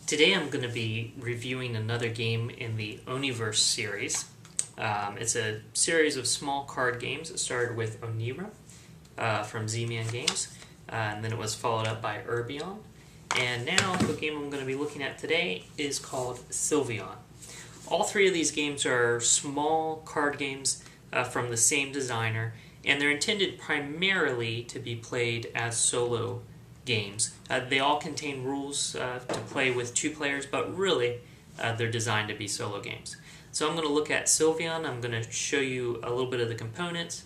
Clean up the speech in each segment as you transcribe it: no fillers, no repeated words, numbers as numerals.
Today I'm going to be reviewing another game in the Oniverse series. It's a series of small card games. It started with Onira from Z-Man Games, and then it was followed up by Urbion. And now the game I'm going to be looking at today is called Sylvion. All three of these games are small card games from the same designer, and they're intended primarily to be played as solo games. They all contain rules to play with two players, but really they're designed to be solo games. So I'm going to look at Sylvion. I'm going to show you a little bit of the components,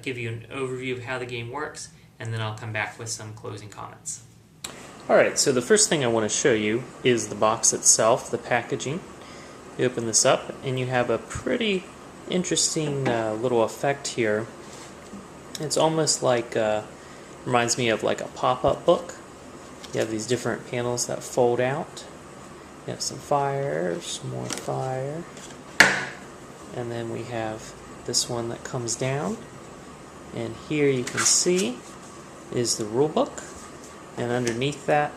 give you an overview of how the game works, and then I'll come back with some closing comments. Alright, so the first thing I want to show you is the box itself, the packaging. You open this up and you have a pretty interesting little effect here. It's almost like reminds me of like a pop-up book. You have these different panels that fold out. You have some fire, some more fire, and then we have this one that comes down. And here you can see is the rule book, and underneath that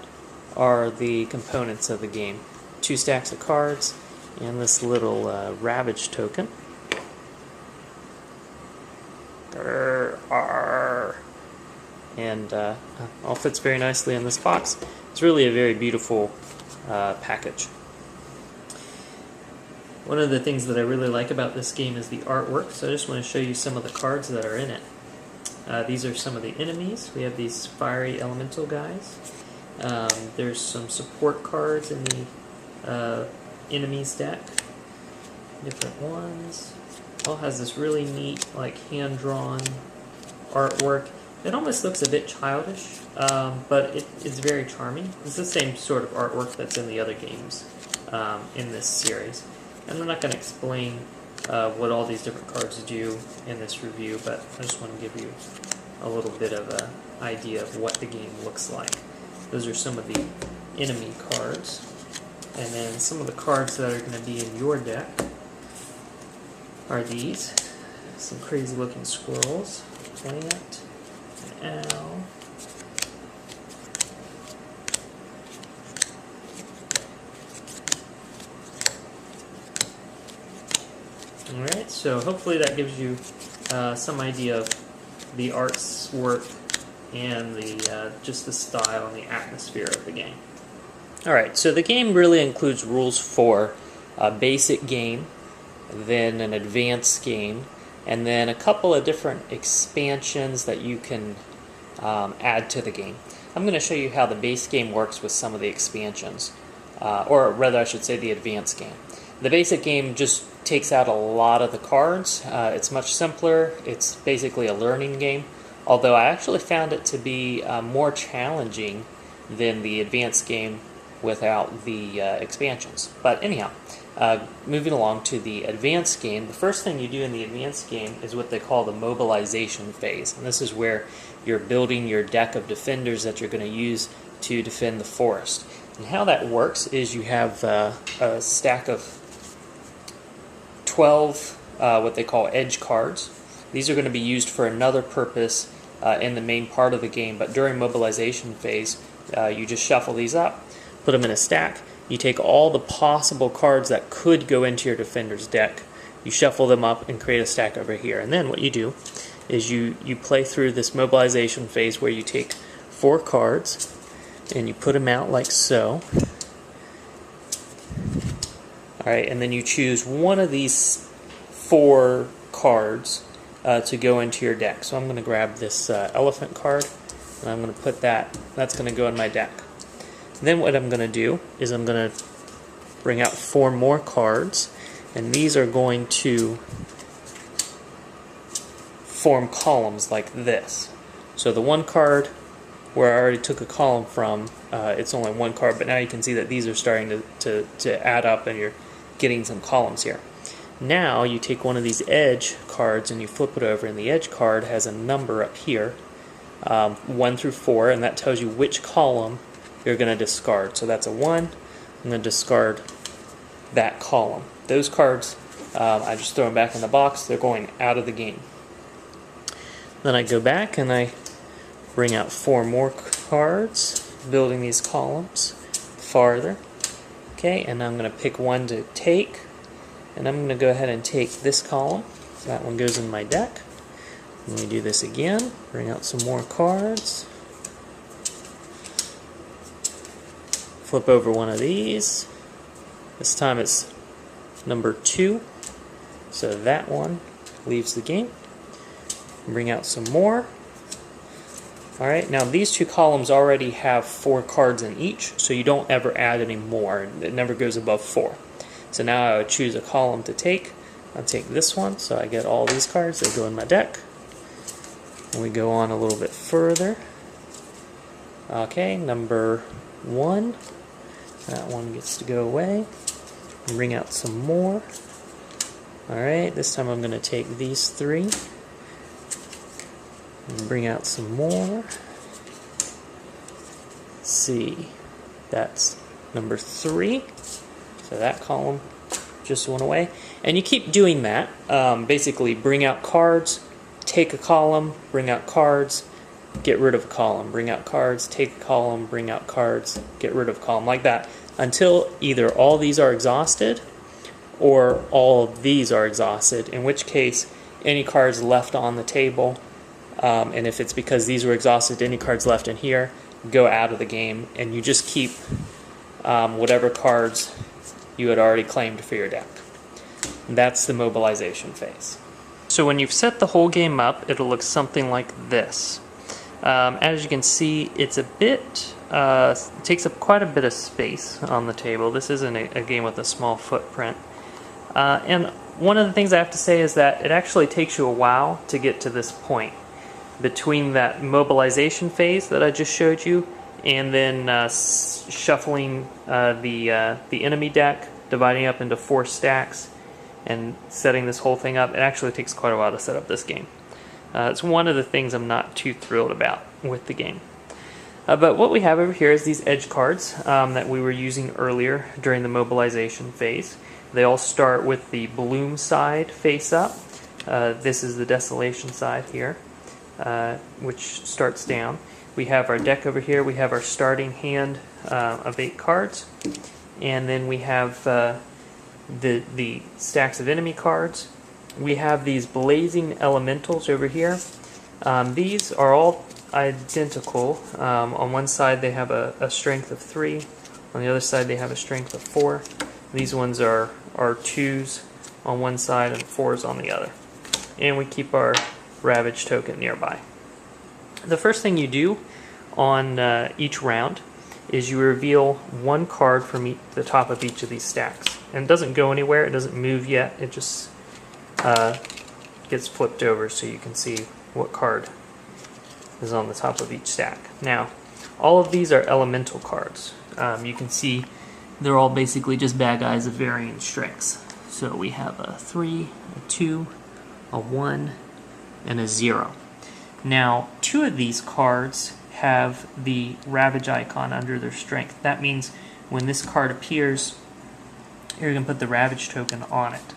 are the components of the game. 2 stacks of cards and this little Ravage token. And all fits very nicely in this box. It's really a very beautiful package. One of the things that I really like about this game is the artwork, so I just want to show you some of the cards that are in it. These are some of the enemies. We have these fiery elemental guys. There's some support cards in the enemies deck. Different ones. All has this really neat, like hand-drawn artwork. It almost looks a bit childish, but it's very charming. It's the same sort of artwork that's in the other games in this series. And I'm not going to explain what all these different cards do in this review, but I just want to give you a little bit of an idea of what the game looks like. Those are some of the enemy cards. And then some of the cards that are going to be in your deck are these. Some crazy looking squirrels, plant, an owl. Alright, so hopefully that gives you some idea of the art's work and the just the style and the atmosphere of the game. Alright, so the game really includes rules for a basic game, then an advanced game, and then a couple of different expansions that you can add to the game. I'm going to show you how the base game works with some of the expansions, or rather I should say the advanced game. The basic game just takes out a lot of the cards. It's much simpler. It's basically a learning game, although I actually found it to be more challenging than the advanced game without the expansions. But anyhow, moving along to the advanced game, the first thing you do in the advanced game is what they call the Mobilization Phase. And this is where you're building your deck of defenders that you're going to use to defend the forest. And how that works is you have a stack of 12 what they call edge cards. These are going to be used for another purpose in the main part of the game, but during Mobilization Phase, you just shuffle these up, put them in a stack. You take all the possible cards that could go into your defender's deck, you shuffle them up and create a stack over here. And then what you do is you play through this Mobilization Phase where you take 4 cards and you put them out like so. Alright, and then you choose one of these 4 cards to go into your deck. So I'm going to grab this elephant card, and I'm going to put that's going to go in my deck. Then what I'm going to do is I'm going to bring out 4 more cards, and these are going to form columns like this. So the one card where I already took a column from, it's only 1 card, but now you can see that these are starting to add up and you're getting some columns here. Now you take one of these edge cards and you flip it over, and the edge card has a number up here, 1 through 4, and that tells you which column you're going to discard. So that's a 1. I'm going to discard that column. Those cards, I just throw them back in the box. They're going out of the game. Then I go back and I bring out 4 more cards, building these columns farther. Okay, and I'm going to pick one to take, and I'm going to go ahead and take this column. So that one goes in my deck. And we do this again, bring out some more cards. Flip over one of these. This time it's number 2. So that one leaves the game. Bring out some more. Alright, now these 2 columns already have 4 cards in each, so you don't ever add any more. It never goes above 4. So now I would choose a column to take. I'll take this one, so I get all these cards that go in my deck. And we go on a little bit further. Okay, number 1. That one gets to go away. Bring out some more. Alright, this time I'm going to take these 3. And bring out some more. Let's see. That's number 3. So that column just went away. And you keep doing that. Basically, bring out cards, take a column, bring out cards, get rid of a column, bring out cards, take a column, bring out cards, get rid of a column, like that, until either all these are exhausted or all of these are exhausted, in which case any cards left on the table, and if it's because these were exhausted, any cards left in here, go out of the game, and you just keep whatever cards you had already claimed for your deck. That's the mobilization phase. So when you've set the whole game up, it'll look something like this. As you can see, it's a bit, takes up quite a bit of space on the table. This isn't a game with a small footprint. And one of the things I have to say is that it actually takes you a while to get to this point. Between that mobilization phase that I just showed you, and then shuffling the enemy deck, dividing up into 4 stacks, and setting this whole thing up, it actually takes quite a while to set up this game. It's one of the things I'm not too thrilled about with the game. But what we have over here is these edge cards that we were using earlier during the mobilization phase. They all start with the bloom side face up. This is the desolation side here, which starts down. We have our deck over here. We have our starting hand of 8 cards. And then we have the stacks of enemy cards. We have these blazing elementals over here. These are all identical. On one side they have a strength of 3. On the other side they have a strength of 4. These ones are 2s on one side and 4s on the other. And we keep our Ravage token nearby. The first thing you do on each round is you reveal 1 card from the top of each of these stacks. And it doesn't go anywhere, it doesn't move yet, it just gets flipped over so you can see what card is on the top of each stack. Now, all of these are elemental cards. You can see they're all basically just bad guys of varying strengths. So we have a 3, a 2, a 1, and a 0. Now, 2 of these cards have the Ravage icon under their strength. That means when this card appears, you're going to put the Ravage token on it.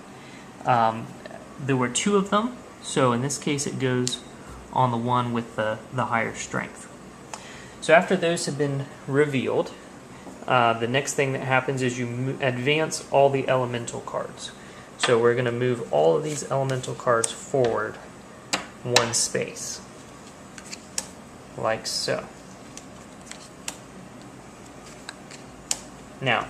There were 2 of them, so in this case it goes on the one with the higher strength. So after those have been revealed, the next thing that happens is you advance all the elemental cards. So we're going to move all of these elemental cards forward 1 space, like so. Now,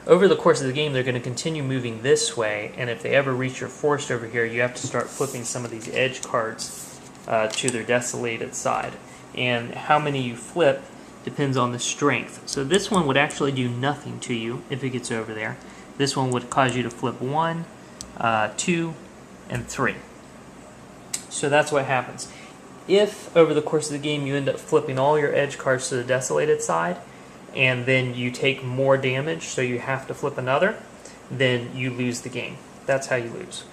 over the course of the game, they're going to continue moving this way, and if they ever reach your forest over here, you have to start flipping some of these edge cards to their desolated side. And how many you flip depends on the strength. So this one would actually do nothing to you if it gets over there. This one would cause you to flip 1, 2, and 3. So that's what happens. If over the course of the game you end up flipping all your edge cards to the desolated side, and then you take more damage, so you have to flip another, then you lose the game. That's how you lose.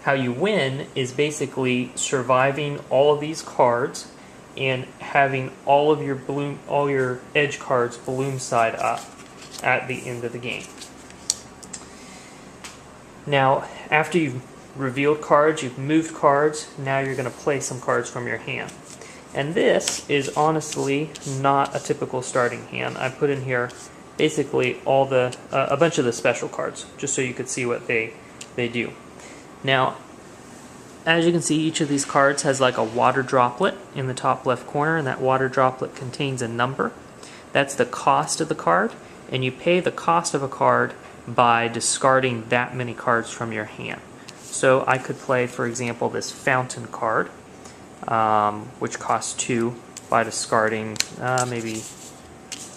How you win is basically surviving all of these cards and having all your edge cards bloom side up at the end of the game. Now, after you've revealed cards, you've moved cards, now you're going to play some cards from your hand. And this is honestly not a typical starting hand. I put in here basically all the a bunch of the special cards, just so you could see what they do. Now, as you can see, each of these cards has like a water droplet in the top left corner, and that water droplet contains a number. That's the cost of the card, and you pay the cost of a card by discarding that many cards from your hand. So I could play, for example, this fountain card, which costs 2, by discarding maybe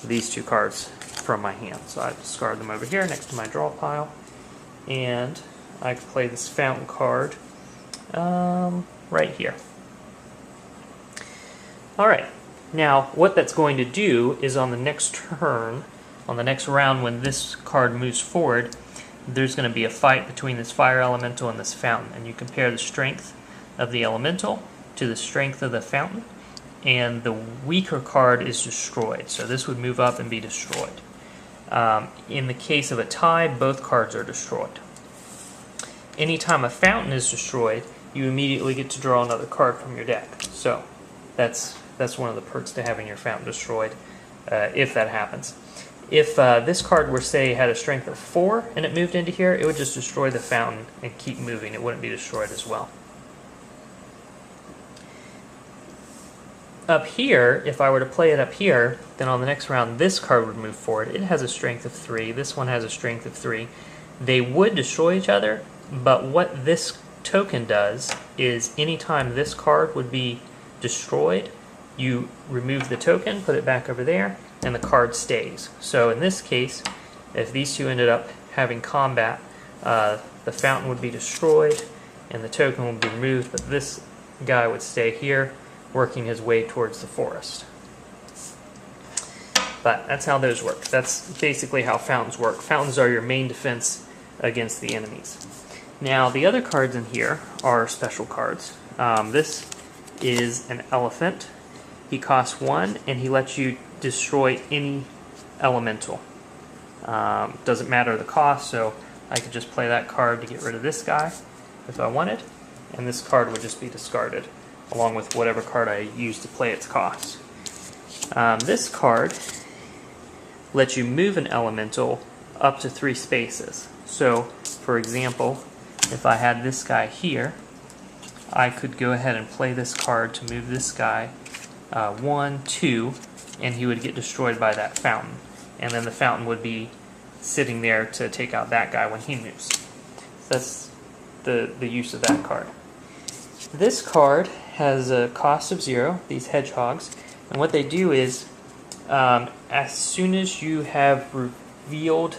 these 2 cards from my hand. So I discard them over here next to my draw pile, and I could play this fountain card right here. Alright, now what that's going to do is on the next turn, on the next round when this card moves forward, there's going to be a fight between this fire elemental and this fountain, and you compare the strength of the elemental to the strength of the fountain, and the weaker card is destroyed. So this would move up and be destroyed. In the case of a tie, both cards are destroyed. Anytime a fountain is destroyed, you immediately get to draw another card from your deck. So that's one of the perks to having your fountain destroyed, if that happens. If this card were, say, had a strength of 4 and it moved into here, it would just destroy the fountain and keep moving. It wouldn't be destroyed as well. Up here, if I were to play it up here, then on the next round this card would move forward. It has a strength of 3. This one has a strength of 3. They would destroy each other, but what this token does is anytime this card would be destroyed, you remove the token, put it back over there, and the card stays. So in this case, if these two ended up having combat, the fountain would be destroyed and the token would be removed, but this guy would stay here, working his way towards the forest. But that's how those work. That's basically how fountains work. Fountains are your main defense against the enemies. Now, the other cards in here are special cards. This is an elephant. He costs 1, and he lets you destroy any elemental. Doesn't matter the cost, so I could just play that card to get rid of this guy if I wanted, and this card would just be discarded, along with whatever card I used to play its cost. This card lets you move an elemental up to 3 spaces. So, for example, if I had this guy here, I could go ahead and play this card to move this guy 1, 2, and he would get destroyed by that fountain. And then the fountain would be sitting there to take out that guy when he moves. So that's the use of that card. This card has a cost of 0, these hedgehogs, and what they do is, as soon as you have revealed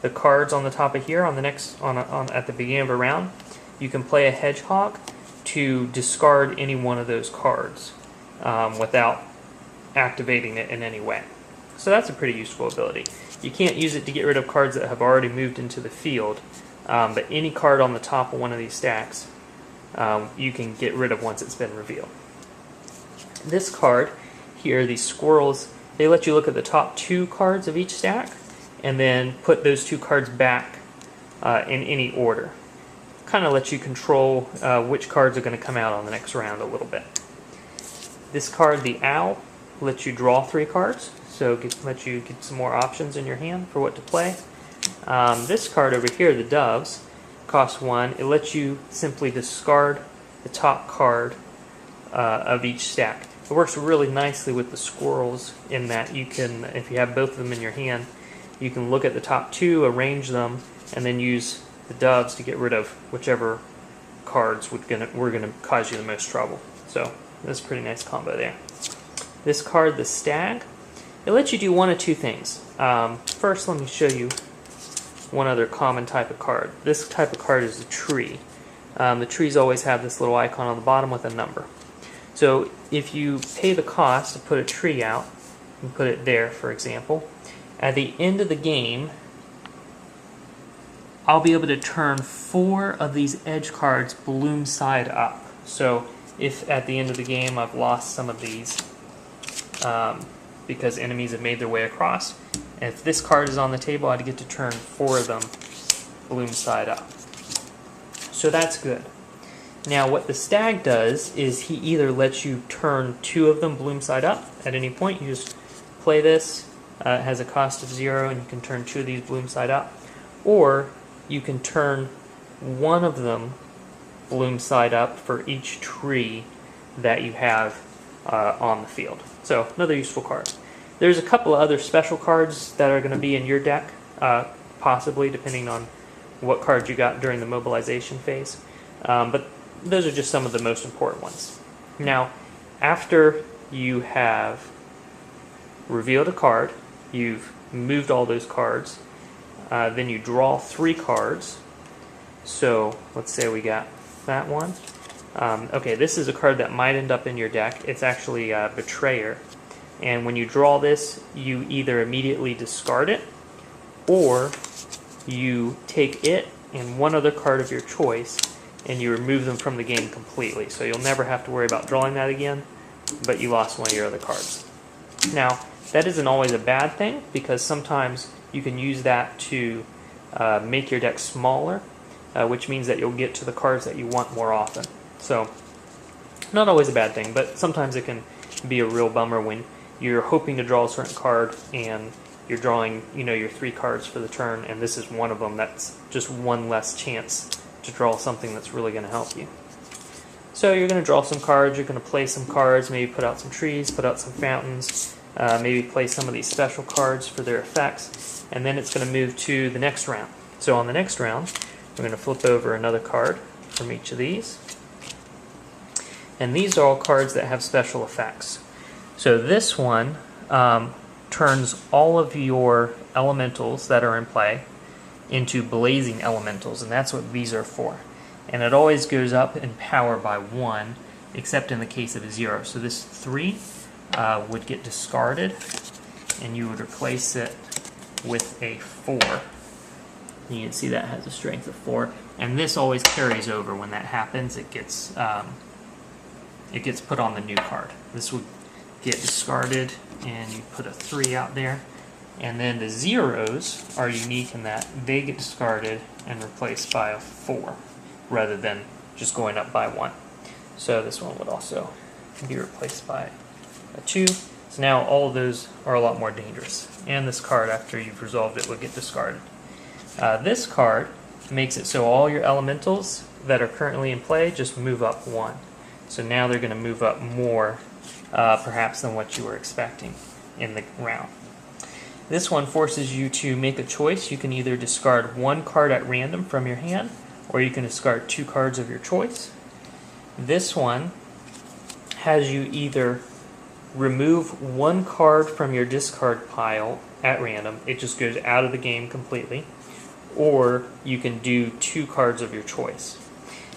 the cards on the top of here, on the next, at the beginning of a round, you can play a hedgehog to discard any one of those cards without activating it in any way. So that's a pretty useful ability. You can't use it to get rid of cards that have already moved into the field, but any card on the top of one of these stacks you can get rid of once it's been revealed. This card here, these squirrels, they let you look at the top 2 cards of each stack and then put those 2 cards back in any order. Kind of lets you control which cards are going to come out on the next round a little bit. This card, the owl, lets you draw 3 cards, so lets you get some more options in your hand for what to play. This card over here, the doves, costs 1. It lets you simply discard the top card of each stack. It works really nicely with the squirrels in that you can, if you have both of them in your hand, you can look at the top 2, arrange them, and then use the doves to get rid of whichever cards were going to cause you the most trouble. So that's a pretty nice combo there. This card, the stag, it lets you do one of 2 things. First, let me show you one other common type of card. This type of card is a tree. The trees always have this little icon on the bottom with a number. So if you pay the cost to put a tree out, and put it there, for example, at the end of the game, I'll be able to turn 4 of these edge cards bloom side up. So if at the end of the game I've lost some of these because enemies have made their way across, and if this card is on the table, I'd get to turn 4 of them bloom side up. So that's good. Now what the stag does is he either lets you turn 2 of them bloom side up at any point. You just play this, It has a cost of 0, and you can turn 2 of these bloom side up. Or you can turn one of them bloom side up for each tree that you have on the field. So another useful card. There's a couple of other special cards that are going to be in your deck, possibly depending on what cards you got during the mobilization phase. But those are just some of the most important ones. Now, after you have revealed a card, you've moved all those cards, then you draw 3 cards. So let's say we got that one. Okay, this is a card that might end up in your deck. It's actually Betrayer. And when you draw this, you either immediately discard it, or you take it and one other card of your choice, and you remove them from the game completely. So you'll never have to worry about drawing that again, but you lost one of your other cards. Now, that isn't always a bad thing, because sometimes you can use that to make your deck smaller, which means that you'll get to the cards that you want more often. So, not always a bad thing, but sometimes it can be a real bummer when you're hoping to draw a certain card and you're drawing, your 3 cards for the turn, and this is one of them. That's just one less chance to draw something that's really going to help you. So you're going to draw some cards, you're going to play some cards, maybe put out some trees, put out some fountains, maybe play some of these special cards for their effects, and then it's going to move to the next round. So on the next round, we're going to flip over another card from each of these. And these are all cards that have special effects. So this one turns all of your elementals that are in play into blazing elementals, and that's what these are for. And it always goes up in power by 1, except in the case of a 0. So this 3 would get discarded, and you would replace it with a 4. And you can see that has a strength of 4, and this always carries over. When that happens, it gets put on the new card. This would get discarded, and you put a 3 out there. And then the 0s are unique in that they get discarded and replaced by a 4, rather than just going up by 1. So this one would also be replaced by a 2. So now all of those are a lot more dangerous. And this card, after you've resolved it, would get discarded. This card makes it so all your elementals that are currently in play just move up 1. So now they're going to move up more, perhaps, than what you were expecting in the round. This one forces you to make a choice. You can either discard 1 card at random from your hand, or you can discard 2 cards of your choice. This one has you either remove 1 card from your discard pile at random, it just goes out of the game completely, or you can do 2 cards of your choice.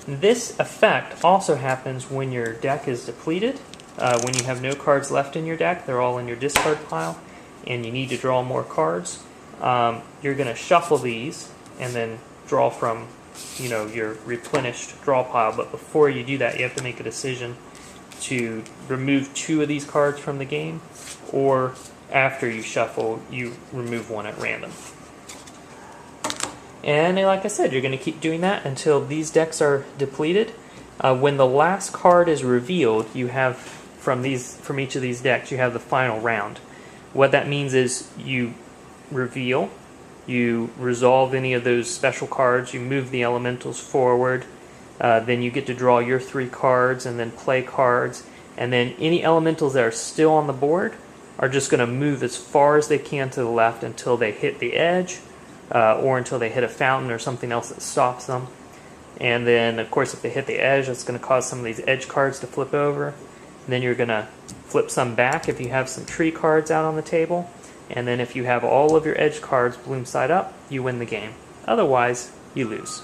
This effect also happens when your deck is depleted. When you have no cards left in your deck, they're all in your discard pile, and you need to draw more cards. You're going to shuffle these and then draw from your replenished draw pile, but before you do that, you have to make a decision to remove 2 of these cards from the game, or after you shuffle, you remove 1 at random. And like I said, you're going to keep doing that until these decks are depleted. When the last card is revealed, you have from each of these decks, you have the final round. What that means is you reveal, you resolve any of those special cards, you move the elementals forward, then you get to draw your 3 cards and then play cards, and then any elementals that are still on the board are just going to move as far as they can to the left until they hit the edge, or until they hit a fountain or something else that stops them. And then, of course, if they hit the edge, that's going to cause some of these edge cards to flip over. And then you're going to flip some back if you have some tree cards out on the table. And then if you have all of your edge cards bloom side up, you win the game. Otherwise, you lose.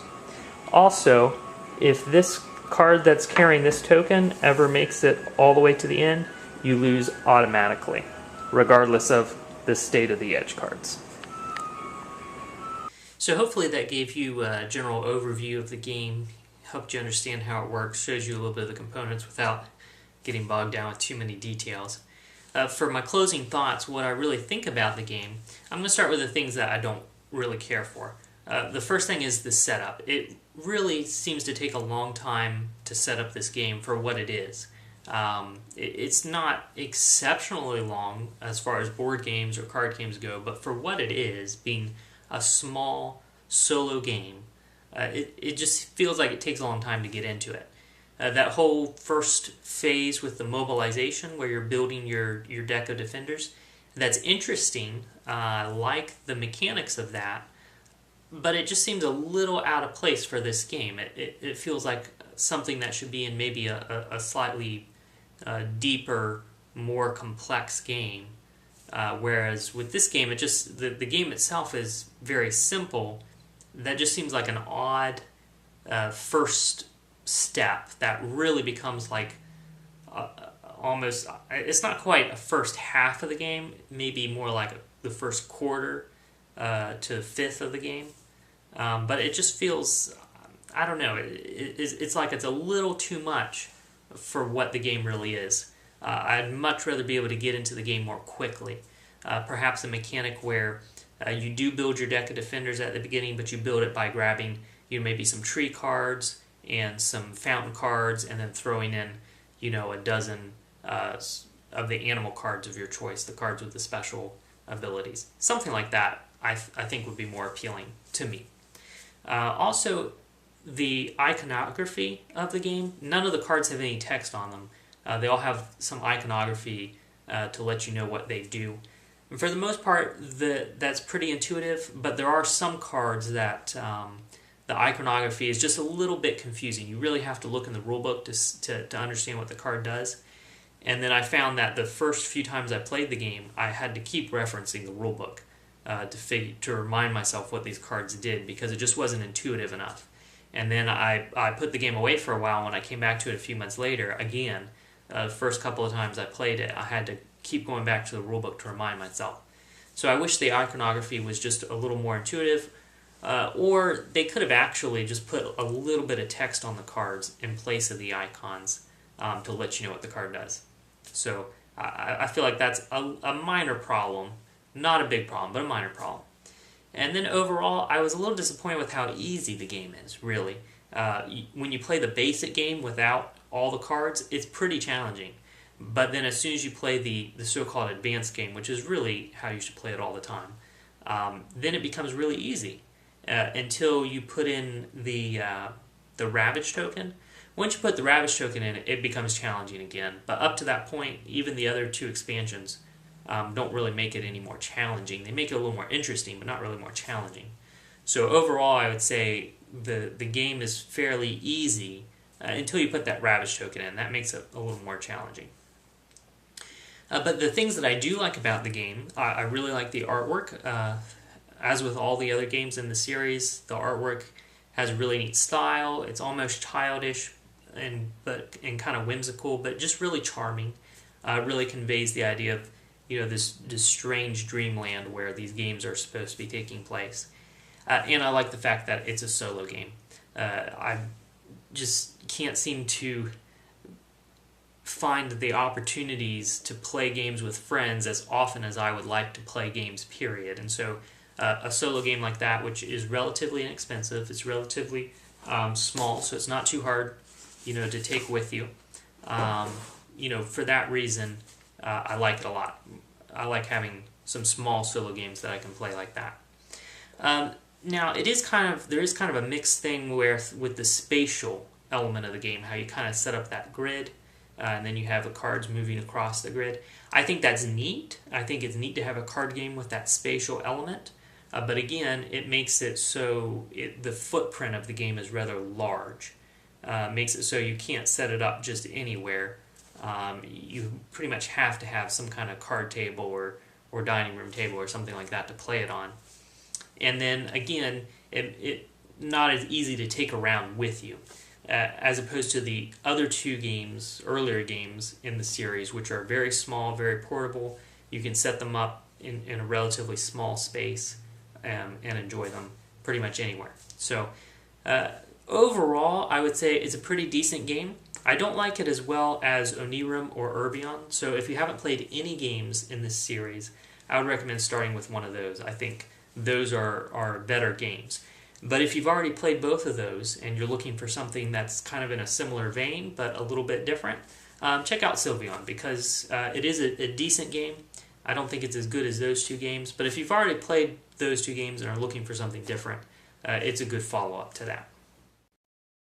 Also, if this card that's carrying this token ever makes it all the way to the end, you lose automatically, regardless of the state of the edge cards. So hopefully that gave you a general overview of the game, helped you understand how it works, shows you a little bit of the components without getting bogged down with too many details. For my closing thoughts, what I really think about the game, I'm going to start with the things that I don't really care for. The first thing is the setup. It really seems to take a long time to set up this game for what it is. It's not exceptionally long as far as board games or card games go, but for what it is, being a small solo game, it just feels like it takes a long time to get into it. That whole first phase with the mobilization, where you're building your deck of defenders, that's interesting. Like the mechanics of that, but it just seems a little out of place for this game. It feels like something that should be in maybe a slightly deeper, more complex game. Whereas with this game, the game itself is very simple. That just seems like an odd first step that really becomes like almost. It's not quite a first half of the game. Maybe more like the first quarter to fifth of the game. But it just feels, I don't know, it's like it's a little too much for what the game really is. I'd much rather be able to get into the game more quickly. Perhaps a mechanic where you do build your deck of defenders at the beginning, but you build it by grabbing maybe some tree cards and some fountain cards, and then throwing in a dozen of the animal cards of your choice, the cards with the special abilities. Something like that I think would be more appealing to me. Also, the iconography of the game, none of the cards have any text on them. They all have some iconography to let you know what they do. And for the most part, that's pretty intuitive, but there are some cards that the iconography is just a little bit confusing. You really have to look in the rulebook to understand what the card does. And then I found that the first few times I played the game, I had to keep referencing the rulebook to remind myself what these cards did, because it just wasn't intuitive enough. And then I put the game away for a while. When I came back to it a few months later, again, the first couple of times I played it, I had to keep going back to the rulebook to remind myself. So I wish the iconography was just a little more intuitive, or they could have actually just put a little bit of text on the cards in place of the icons to let you know what the card does. So I feel like that's a minor problem. Not a big problem, but a minor problem. And then overall, I was a little disappointed with how easy the game is, really. When you play the basic game without all the cards, it's pretty challenging. But then as soon as you play the so-called advanced game, which is really how you should play it all the time, then it becomes really easy until you put in the Ravage token. Once you put the Ravage token in, it becomes challenging again. But up to that point, even the other two expansions don't really make it any more challenging. They make it a little more interesting, but not really more challenging. So overall, I would say the game is fairly easy until you put that Ravage token in. That makes it a little more challenging. But the things that I do like about the game, I really like the artwork. As with all the other games in the series, the artwork has a really neat style. It's almost childish and kind of whimsical, but just really charming. Really conveys the idea of this strange dreamland where these games are supposed to be taking place. And I like the fact that it's a solo game. I just can't seem to find the opportunities to play games with friends as often as I would like to play games, period. And so a solo game like that, which is relatively inexpensive, it's relatively small, so it's not too hard to take with you. For that reason, I like it a lot. I like having some small solo games that I can play like that. Now, there is kind of a mixed thing with the spatial element of the game, how you kind of set up that grid, and then you have the cards moving across the grid. I think that's neat. I think it's neat to have a card game with that spatial element, but again, it makes it so the footprint of the game is rather large. Makes it so you can't set it up just anywhere. You pretty much have to have some kind of card table or dining room table or something like that to play it on. And then again, it not as easy to take around with you, as opposed to the other two earlier games in the series, which are very small, very portable. You can set them up in a relatively small space and enjoy them pretty much anywhere. So overall, I would say it's a pretty decent game. I don't like it as well as Onirim or Urbion, so if you haven't played any games in this series, I would recommend starting with one of those. I think those are better games. But if you've already played both of those and you're looking for something that's kind of in a similar vein but a little bit different, check out Sylvion because it is a decent game. I don't think it's as good as those two games, but if you've already played those two games and are looking for something different, it's a good follow-up to that.